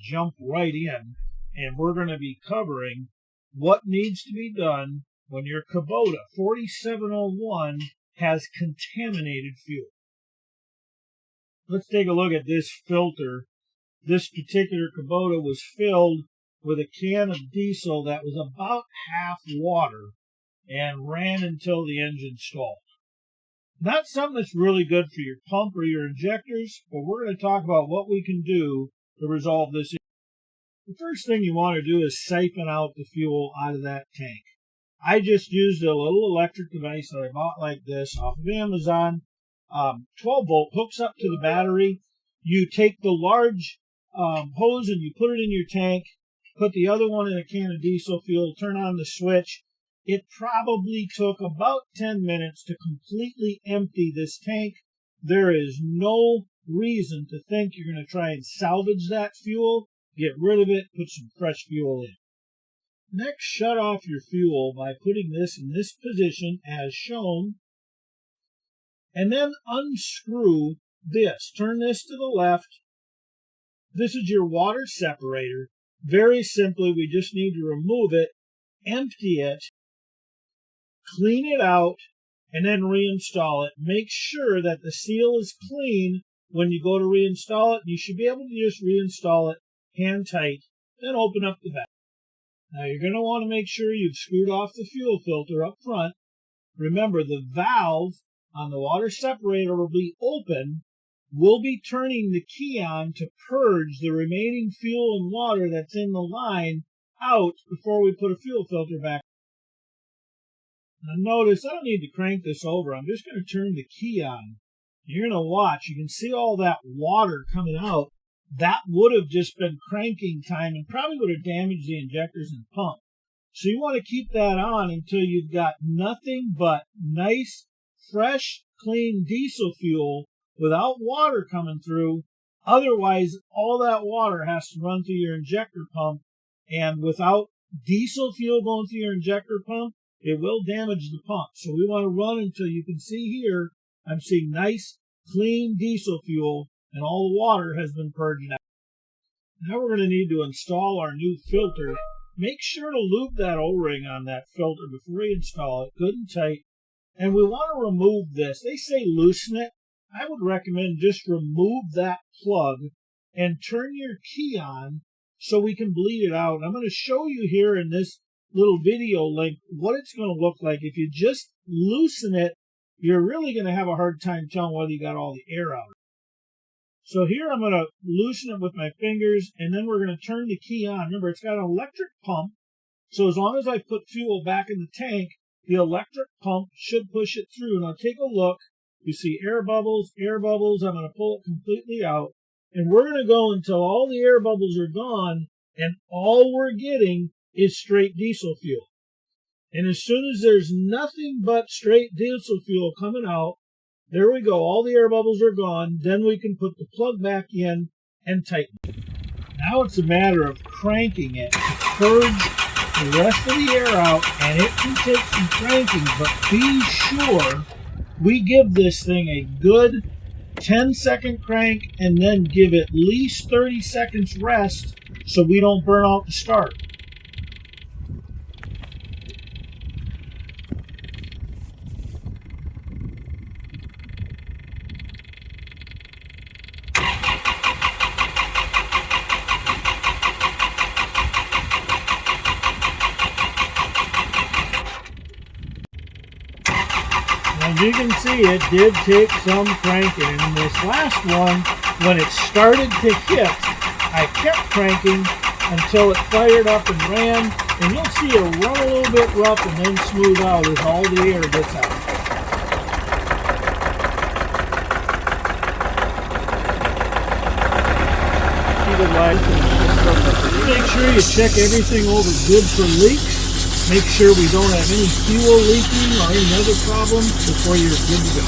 jump right in, and we're going to be covering what needs to be done when your Kubota 4701 has contaminated fuel. Let's take a look at this filter. This particular Kubota was filled with a can of diesel that was about half water and ran until the engine stalled. Not something that's really good for your pump or your injectors, but we're going to talk about what we can do to resolve this issue. The first thing you want to do is siphon out the fuel out of that tank. I just used a little electric device that I bought like this off of Amazon. 12-volt, hooks up to the battery. You take the large hose and you put it in your tank, put the other one in a can of diesel fuel, turn on the switch. It probably took about 10 minutes to completely empty this tank. There is no reason to think you're going to try and salvage that fuel. Get rid of it, put some fresh fuel in. Next, shut off your fuel by putting this in this position as shown. And then unscrew this. Turn this to the left. This is your water separator. Very simply, we just need to remove it, empty it, clean it out, and then reinstall it. Make sure that the seal is clean when you go to reinstall it. You should be able to just reinstall it hand tight, then open up the valve. Now you're going to want to make sure you've screwed off the fuel filter up front. Remember, the valve on the water separator will be open. We'll be turning the key on to purge the remaining fuel and water that's in the line out before we put a fuel filter back. Now notice, I don't need to crank this over. I'm just going to turn the key on. You're going to watch. You can see all that water coming out. That would have just been cranking time and probably would have damaged the injectors and pump. So you want to keep that on until you've got nothing but nice, fresh, clean diesel fuel without water coming through. Otherwise, all that water has to run through your injector pump, and without diesel fuel going through your injector pump, it will damage the pump. So we want to run until you can see here, I'm seeing nice, clean diesel fuel, and all the water has been purged out. Now we're going to need to install our new filter. Make sure to lube that O-ring on that filter before you install it, good and tight. And we want to remove this. They say loosen it. I would recommend just remove that plug and turn your key on so we can bleed it out. I'm going to show you here in this little video link what it's going to look like. If you just loosen it, you're really going to have a hard time telling whether you got all the air out. So here I'm going to loosen it with my fingers, and then we're going to turn the key on. Remember, it's got an electric pump, so as long as I put fuel back in the tank, the electric pump should push it through. Now take a look. You see air bubbles, air bubbles. I'm going to pull it completely out, and we're going to go until all the air bubbles are gone, and all we're getting is straight diesel fuel. And as soon as there's nothing but straight diesel fuel coming out, there we go, all the air bubbles are gone. Then we can put the plug back in and tighten it. Now it's a matter of cranking it to purge the rest of the air out, and it can take some cranking, but be sure we give this thing a good 10-second crank and then give at least 30 seconds rest so we don't burn out the start. As you can see, it did take some cranking. And in this last one, when it started to hit, I kept cranking until it fired up and ran. And you'll see it run a little bit rough and then smooth out as all the air gets out. Make sure you check everything over good for leaks. Make sure we don't have any fuel leaking or any other problems before you're good to go.